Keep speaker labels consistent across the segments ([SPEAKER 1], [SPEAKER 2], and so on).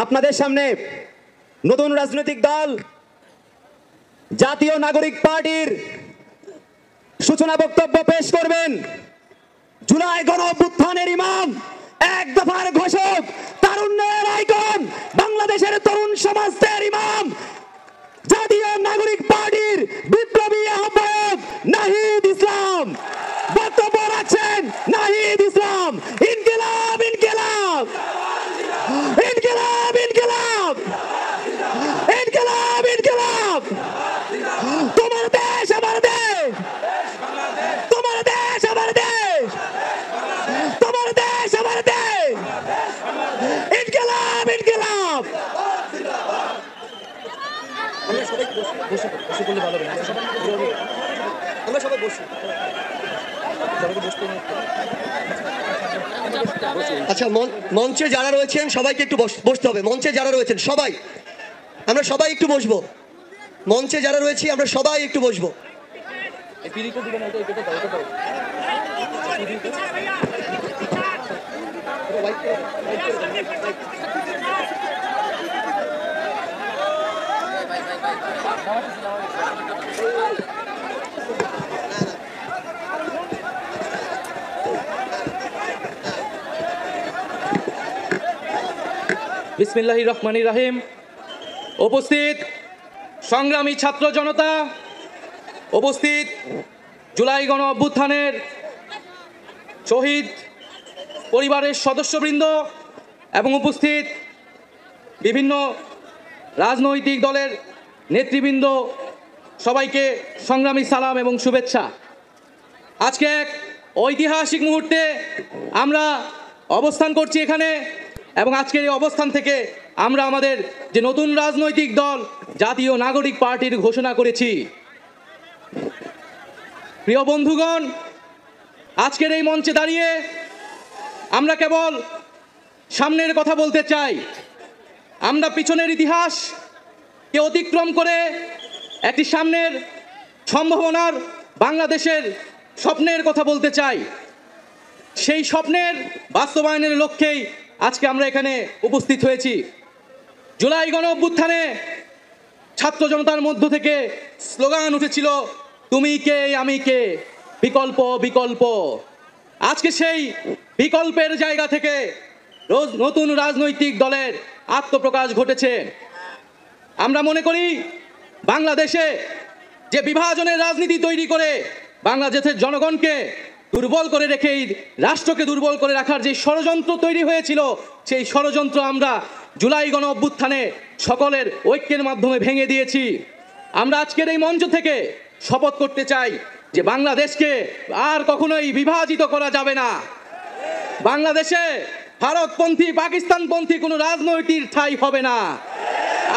[SPEAKER 1] আপনাদের সামনে নতুন রাজনৈতিক দল জাতীয় নাগরিক পার্টির সূচনা বক্তব্য পেশ করবেন। জুলাই গণ অভ্যুত্থানের ইমাম, এক দফার ঘোষক, তারুণ্যের আইকন, বাংলাদেশের তরুণ সমাজের ইমাম, জাতীয় নাগরিক পার্টির বিপ্লবী আহ্বায়ক নাহিদ ইসলাম বক্তব্য রাখছেন। নাহিদ ইসলাম, ইনকিলাব ইনকিলাব ইনকিলাব ইনকিলাব ইনকিলাব ইনকিলাব। তোমার দেশ আমার দেশ, তোমার দেশ আমার দেশ, তোমার দেশ আমার দেশ। ইনকিলাব ইনকিলাব।
[SPEAKER 2] আচ্ছা, মঞ্চে যারা রয়েছেন সবাইকে একটু বসতে হবে। মঞ্চে যারা রয়েছেন সবাই, আমরা সবাই একটু বসবো। মঞ্চে যারা রয়েছি আমরা সবাই একটু বসবো।
[SPEAKER 3] বিসমিল্লাহির রহমানির রহিম। উপস্থিত সংগ্রামী ছাত্র জনতা, উপস্থিত জুলাই গণ অভ্যুত্থানের শহীদ পরিবারের সদস্যবৃন্দ এবং উপস্থিত বিভিন্ন রাজনৈতিক দলের নেতৃবৃন্দ, সবাইকে সংগ্রামী সালাম এবং শুভেচ্ছা। আজকে এক ঐতিহাসিক মুহূর্তে আমরা অবস্থান করছি এখানে, এবং আজকের এই অবস্থান থেকে আমরা আমাদের যে নতুন রাজনৈতিক দল জাতীয় নাগরিক পার্টির ঘোষণা করেছি। প্রিয় বন্ধুগণ, আজকের এই মঞ্চে দাঁড়িয়ে আমরা কেবল সামনের কথা বলতে চাই। আমরা পিছনের ইতিহাসকে অতিক্রম করে একটি সামনের সম্ভাবনার বাংলাদেশের স্বপ্নের কথা বলতে চাই। সেই স্বপ্নের বাস্তবায়নের লক্ষ্যেই আজকে আমরা এখানে উপস্থিত হয়েছি। জুলাই গণ অভ্যুত্থানে ছাত্র জনতার মধ্য থেকে স্লোগান উঠেছিল, তুমি কে আমি কে, বিকল্প বিকল্প। আজকে সেই বিকল্পের জায়গা থেকে নতুন রাজনৈতিক দলের আত্মপ্রকাশ ঘটেছে। আমরা মনে করি বাংলাদেশে যে বিভাজনের রাজনীতি তৈরি করে বাংলাদেশের জনগণকে দুর্বল করে রেখেই রাষ্ট্রকে দুর্বল করে রাখার যে ষড়যন্ত্র তৈরি হয়েছিল, সেই ষড়যন্ত্র আমরা জুলাই গণ অভ্যুত্থানে সকলের ঐক্যের মাধ্যমে ভেঙে দিয়েছি। আমরা আজকের এই মঞ্চ থেকে শপথ করতে চাই যে বাংলাদেশকে আর কখনোই বিভাজিত করা যাবে না। বাংলাদেশে ভারতপন্থী পাকিস্তানপন্থী কোনো রাজনৈতিক ঠাঁই হবে না।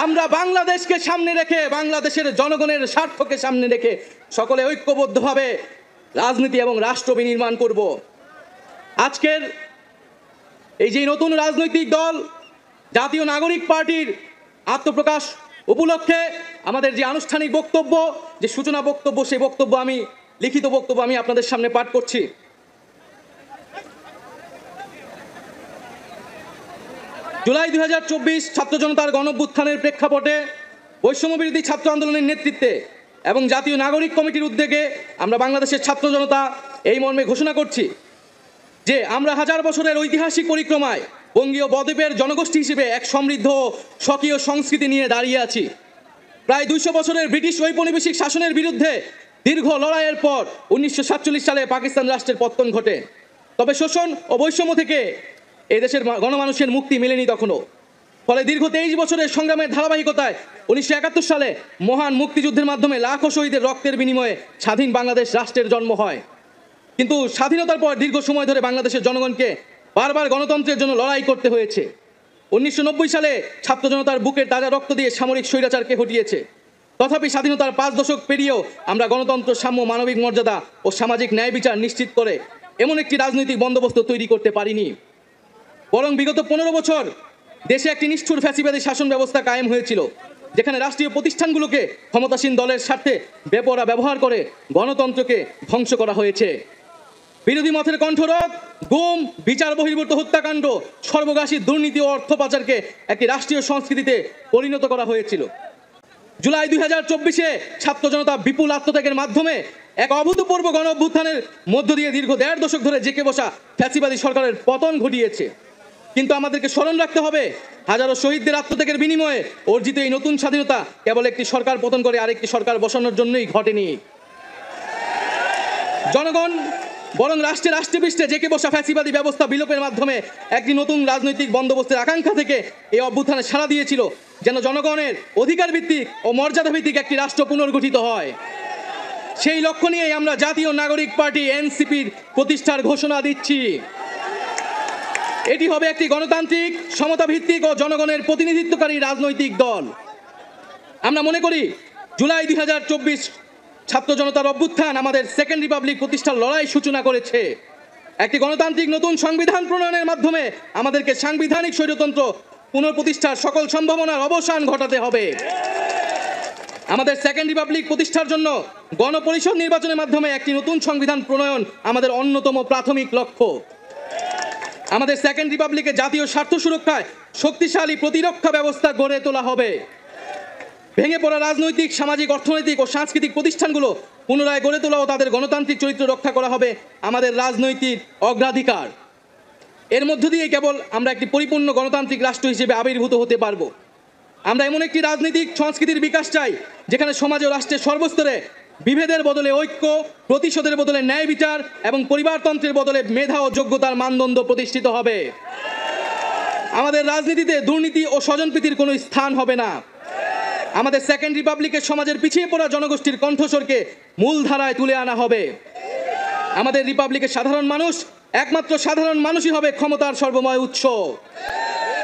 [SPEAKER 3] আমরা বাংলাদেশকে সামনে রেখে, বাংলাদেশের জনগণের স্বার্থকে সামনে রেখে সকলে ঐক্যবদ্ধভাবে রাজনীতি এবং রাষ্ট্র বিনির্মাণ করব। আজকের এই যে নতুন রাজনৈতিক দল জাতীয় নাগরিক পার্টির আত্মপ্রকাশ উপলক্ষে আমাদের যে আনুষ্ঠানিক বক্তব্য, যে সূচনা বক্তব্য, সেই বক্তব্য আমি লিখিত বক্তব্য আমি আপনাদের সামনে পাঠ করছি। জুলাই 2024 ছাত্র জনতার গণঅভ্যুত্থানের প্রেক্ষাপটে বৈষম্য বিরোধী ছাত্র আন্দোলনের নেতৃত্বে এবং জাতীয় নাগরিক কমিটির উদ্যোগে আমরা বাংলাদেশের ছাত্র জনতা এই মর্মে ঘোষণা করছি যে আমরা হাজার বছরের ঐতিহাসিক পরিক্রমায় বঙ্গীয় বদ্বীপের জনগোষ্ঠী হিসেবে এক সমৃদ্ধ স্বকীয় সংস্কৃতি নিয়ে দাঁড়িয়ে আছি। প্রায় 200 বছরের ব্রিটিশ ঔপনিবেশিক শাসনের বিরুদ্ধে দীর্ঘ লড়াইয়ের পর 1947 সালে পাকিস্তান রাষ্ট্রের পতন ঘটে। তবে শোষণ ও বৈষম্য থেকে এদেশের গণমানুষের মুক্তি মেলেনি তখনও। ফলে দীর্ঘ 23 বছরের সংগ্রামের ধারাবাহিকতায় 1971 সালে মহান মুক্তিযুদ্ধের মাধ্যমে লাখো শহীদের রক্তের বিনিময়ে স্বাধীন বাংলাদেশ রাষ্ট্রের জন্ম হয়। কিন্তু স্বাধীনতার পর দীর্ঘ সময় ধরে বাংলাদেশের জনগণকে বারবার গণতন্ত্রের জন্য লড়াই করতে হয়েছে। 1990 সালে ছাত্র জনতার বুকের তাজা রক্ত দিয়ে সামরিক স্বৈরাচারকে হটিয়েছে। তথাপি স্বাধীনতার 5 দশক পেরিয়েও আমরা গণতন্ত্র, সাম্য, মানবিক মর্যাদা ও সামাজিক ন্যায় বিচার নিশ্চিত করে এমন একটি রাজনৈতিক বন্দোবস্ত তৈরি করতে পারিনি। বরং বিগত 15 বছর দেশে একটি নিষ্ঠুর ফ্যাসিবাদী শাসন ব্যবস্থা কায়েম হয়েছিল, যেখানে রাষ্ট্রীয় প্রতিষ্ঠানগুলোকে ক্ষমতাসীন দলের স্বার্থে বেপরোয়া ব্যবহার করে গণতন্ত্রকে ধ্বংস করা হয়েছে। বিরোধী মতের কণ্ঠরোধ, গুম, বিচার বহির্ভূত হত্যাকাণ্ড, সর্বগ্রাসী দুর্নীতি ও অর্থ পাচারকে একটি রাষ্ট্রীয় সংস্কৃতিতে পরিণত করা হয়েছিল। জুলাই 2024-এ ছাত্র জনতা বিপুল আত্মত্যাগের মাধ্যমে এক অভূতপূর্ব গণ অভ্যুত্থানের মধ্য দিয়ে দীর্ঘ 1.5 দশক ধরে জেঁকে বসা ফ্যাসিবাদী সরকারের পতন ঘটিয়েছে। কিন্তু আমাদেরকে স্মরণ রাখতে হবে, হাজারো শহীদদের আত্মত্যাগের বিনিময়ে অর্জিত এই নতুন স্বাধীনতা কেবল একটি সরকার পতন করে আরেকটি সরকার বসানোর জন্যই ঘটেনি। জনগণ বরং রাষ্ট্রপৃষ্ঠে জেঁকে বসা ফ্যাসিবাদী ব্যবস্থা বিলোপের মাধ্যমে একটি নতুন রাজনৈতিক বন্দোবস্তের আকাঙ্ক্ষা থেকে এই অভ্যুত্থানে সাড়া দিয়েছিল, যেন জনগণের অধিকার ভিত্তিক ও মর্যাদা ভিত্তিক একটি রাষ্ট্র পুনর্গঠিত হয়। সেই লক্ষ্য নিয়েই আমরা জাতীয় নাগরিক পার্টি এনসিপির প্রতিষ্ঠার ঘোষণা দিচ্ছি। এটি হবে একটি গণতান্ত্রিক, সমতা ভিত্তিক ও জনগণের প্রতিনিধিত্বকারী রাজনৈতিক দল। আমরা মনে করি জুলাই 2024 ছাত্র জনতার অভ্যুত্থান আমাদের সেকেন্ড রিপাবলিক প্রতিষ্ঠার লড়াই সূচনা করেছে। একটি গণতান্ত্রিক নতুন সংবিধান প্রণয়নের মাধ্যমে আমাদেরকে সাংবিধানিক স্বৈরতন্ত্র পুনঃপ্রতিষ্ঠার সকল সম্ভাবনার অবসান ঘটাতে হবে। আমাদের সেকেন্ড রিপাবলিক প্রতিষ্ঠার জন্য গণপরিষদ নির্বাচনের মাধ্যমে একটি নতুন সংবিধান প্রণয়ন আমাদের অন্যতম প্রাথমিক লক্ষ্য। আমাদের সেকেন্ড রিপাবলিকে জাতীয় স্বার্থ সুরক্ষায় শক্তিশালী প্রতিরক্ষা ব্যবস্থা গড়ে তোলা হবে। ভেঙে পড়া রাজনৈতিক, সামাজিক, অর্থনৈতিক ও সাংস্কৃতিক প্রতিষ্ঠানগুলো পুনরায় গড়ে তোলা ও তাদের গণতান্ত্রিক চরিত্র রক্ষা করা হবে আমাদের রাজনৈতিক অগ্রাধিকার। এর মধ্য দিয়ে কেবল আমরা একটি পরিপূর্ণ গণতান্ত্রিক রাষ্ট্র হিসেবে আবির্ভূত হতে পারবো। আমরা এমন একটি রাজনৈতিক সংস্কৃতির বিকাশ চাই যেখানে সমাজ ও রাষ্ট্রের সর্বস্তরে বিভেদের বদলে ঐক্য, প্রতিশোধের বদলে ন্যায় বিচার এবং পরিবারতন্ত্রের বদলে মেধা ও যোগ্যতার মানদণ্ড প্রতিষ্ঠিত হবে। আমাদের রাজনীতিতে দুর্নীতি ও স্বজনপ্রীতির কোনো স্থান হবে না। আমাদের সেকেন্ড রিপাবলিকের সমাজের পিছিয়ে পড়া জনগোষ্ঠীর কণ্ঠস্বরকে মূলধারায় তুলে আনা হবে। আমাদের রিপাবলিকের সাধারণ মানুষ, একমাত্র সাধারণ মানুষই হবে ক্ষমতার সর্বময় উৎস।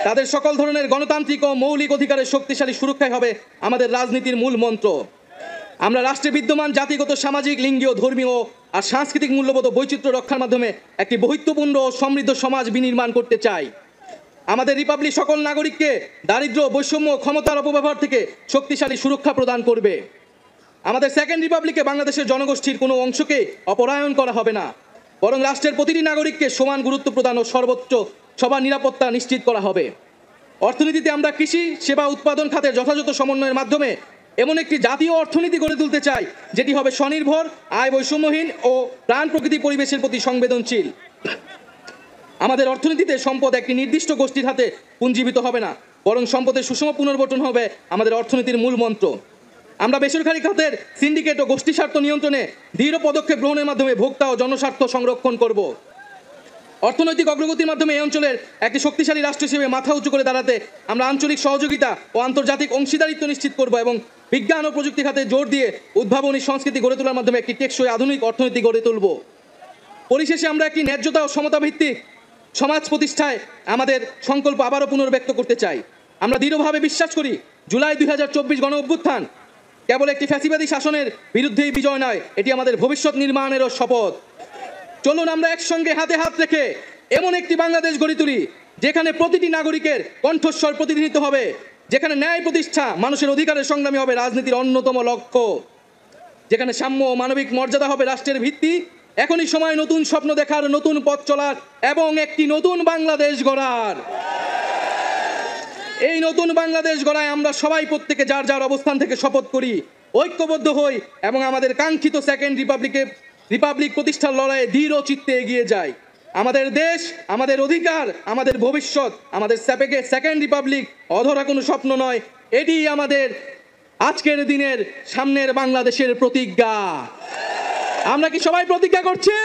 [SPEAKER 3] তাদের সকল ধরনের গণতান্ত্রিক ও মৌলিক অধিকারের শক্তিশালী সুরক্ষাই হবে আমাদের রাজনীতির মূল মন্ত্র। আমরা রাষ্ট্রে বিদ্যমান জাতিগত, সামাজিক, লিঙ্গীয়, ধর্মীয় আর সাংস্কৃতিক মূল্যবোধ ও বৈচিত্র্য রক্ষার মাধ্যমে একটি বৈচিত্র্যপূর্ণ ও সমৃদ্ধ সমাজ বিনির্মাণ করতে চাই। আমাদের রিপাবলিক সকল নাগরিককে দারিদ্র্য, বৈষম্য, ক্ষমতার অপব্যবহার থেকে শক্তিশালী সুরক্ষা প্রদান করবে। আমাদের সেকেন্ড রিপাবলিকে বাংলাদেশের জনগোষ্ঠীর কোনো অংশকে অপরায়ণ করা হবে না, বরং রাষ্ট্রের প্রতিটি নাগরিককে সমান গুরুত্ব প্রদান ও সর্বোচ্চ সবার নিরাপত্তা নিশ্চিত করা হবে। অর্থনীতিতে আমরা কৃষি, সেবা, উৎপাদন খাতের যথাযথ সমন্বয়ের মাধ্যমে এমন একটি জাতীয় অর্থনীতি গড়ে তুলতে চাই যেটি হবে স্বনির্ভর, আয় বৈষম্যহীন ও প্রাণ প্রকৃতি পরিবেশের প্রতি সংবেদনশীল। আমাদের অর্থনীতিতে সম্পদ একটি নির্দিষ্ট গোষ্ঠীর হাতে পুঞ্জীভূত হবে না, বরং সম্পদের সুষম পুনর্বণ্টন হবে আমাদের অর্থনীতির মূল মন্ত্র। আমরা বেসরকারি খাতের সিন্ডিকেট ও গোষ্ঠী স্বার্থ নিয়ন্ত্রণে দৃঢ় পদক্ষেপ গ্রহণের মাধ্যমে ভোক্তা ও জনস্বার্থ সংরক্ষণ করব। অর্থনৈতিক অগ্রগতির মাধ্যমে এই অঞ্চলের একটি শক্তিশালী রাষ্ট্র হিসেবে মাথা উঁচু করে দাঁড়াতে আমরা আঞ্চলিক সহযোগিতা ও আন্তর্জাতিক অংশীদারিত্ব নিশ্চিত করব এবং বিজ্ঞান ও প্রযুক্তি খাতে জোর দিয়ে উদ্ভাবনী সংস্কৃতি গড়ে তোলার মাধ্যমে একটি টেকসই আধুনিক অর্থনীতি গড়ে তুলব। পরিশেষে আমরা একটি ন্যায্যতা ও সমতা ভিত্তিক সমাজ প্রতিষ্ঠায় আমাদের সংকল্প আবারও পুনর্ব্যক্ত করতে চাই। আমরা দৃঢ়ভাবে বিশ্বাস করি জুলাই 2024 গণ অভ্যুত্থান কেবল একটি ফ্যাসিবাদী শাসনের বিরুদ্ধেই বিজয় নয়, এটি আমাদের ভবিষ্যৎ নির্মাণেরও শপথ। চলুন আমরা একসঙ্গে হাতে হাত রেখে এমন একটি বাংলাদেশ গড়ে তুলি যেখানে প্রতিটি নাগরিকের কণ্ঠস্বর প্রতিনিধিত্ব হবে, যেখানে ন্যায় প্রতিষ্ঠা, মানুষের অধিকারের সংগ্রামী হবে রাজনীতির অন্যতম লক্ষ্য, যেখানে সাম্য ও মানবিক মর্যাদা হবে রাষ্ট্রের ভিত্তি। এখনই সময় নতুন স্বপ্ন দেখার, নতুন পথ চলার এবং একটি নতুন বাংলাদেশ গড়ার। এই নতুন বাংলাদেশ গড়ায় আমরা সবাই প্রত্যেকে যার যার অবস্থান থেকে শপথ করি, ঐক্যবদ্ধ হই এবং আমাদের কাঙ্ক্ষিত সেকেন্ড রিপাবলিক প্রতিষ্ঠার লড়াইয়ে দৃঢ় চিত্তে এগিয়ে যায়। আমাদের দেশ, আমাদের অধিকার, আমাদের ভবিষ্যৎ, আমাদের সেকেন্ড রিপাবলিক অধরা কোনো স্বপ্ন নয়, এটি আমাদের আজকের দিনের সামনের বাংলাদেশের প্রতিজ্ঞা। আমরা কি সবাই প্রতিজ্ঞা করছি?